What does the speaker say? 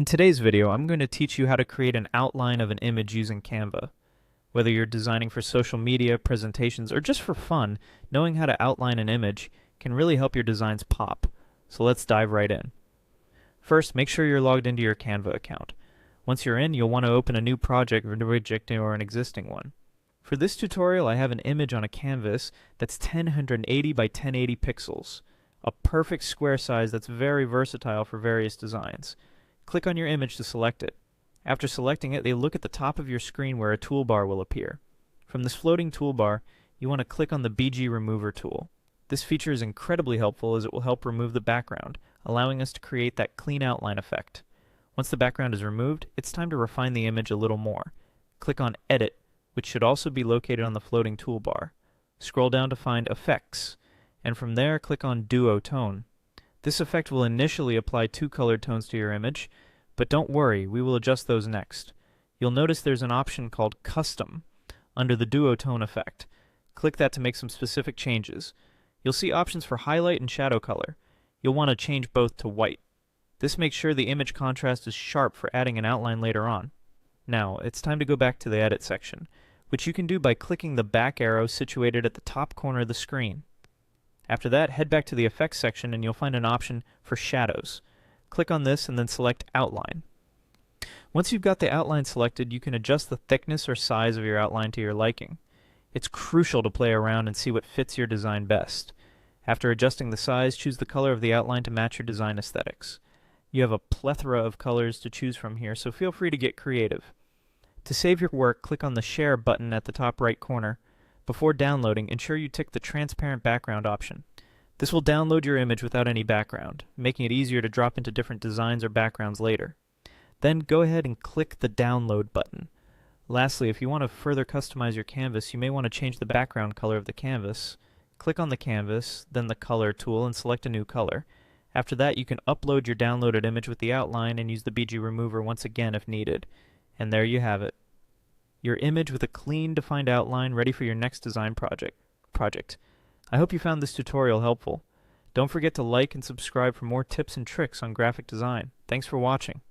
In today's video, I'm going to teach you how to create an outline of an image using Canva. Whether you're designing for social media, presentations, or just for fun, knowing how to outline an image can really help your designs pop. So let's dive right in. First, make sure you're logged into your Canva account. Once you're in, you'll want to open a new project or an existing one. For this tutorial, I have an image on a canvas that's 1080 by 1080 pixels, a perfect square size that's very versatile for various designs. Click on your image to select it. After selecting it, look at the top of your screen where a toolbar will appear. From this floating toolbar, you want to click on the BG Remover tool. This feature is incredibly helpful as it will help remove the background, allowing us to create that clean outline effect. Once the background is removed, it's time to refine the image a little more. Click on Edit, which should also be located on the floating toolbar. Scroll down to find Effects, and from there click on Duo Tone. This effect will initially apply two colored tones to your image, but don't worry, we will adjust those next. You'll notice there's an option called Custom under the Duo Tone effect. Click that to make some specific changes. You'll see options for highlight and shadow color. You'll want to change both to white. This makes sure the image contrast is sharp for adding an outline later on. Now, it's time to go back to the Edit section, which you can do by clicking the back arrow situated at the top corner of the screen. After that, head back to the Effects section and you'll find an option for Shadows. Click on this and then select Outline. Once you've got the outline selected, you can adjust the thickness or size of your outline to your liking. It's crucial to play around and see what fits your design best. After adjusting the size, choose the color of the outline to match your design aesthetics. You have a plethora of colors to choose from here, so feel free to get creative. To save your work, click on the Share button at the top right corner. Before downloading, ensure you tick the Transparent Background option. This will download your image without any background, making it easier to drop into different designs or backgrounds later. Then go ahead and click the Download button. Lastly, if you want to further customize your canvas, you may want to change the background color of the canvas. Click on the canvas, then the Color tool, and select a new color. After that, you can upload your downloaded image with the outline and use the BG Remover once again if needed. And there you have it. Your image with a clean, defined outline ready for your next design project. I hope you found this tutorial helpful. Don't forget to like and subscribe for more tips and tricks on graphic design. Thanks for watching.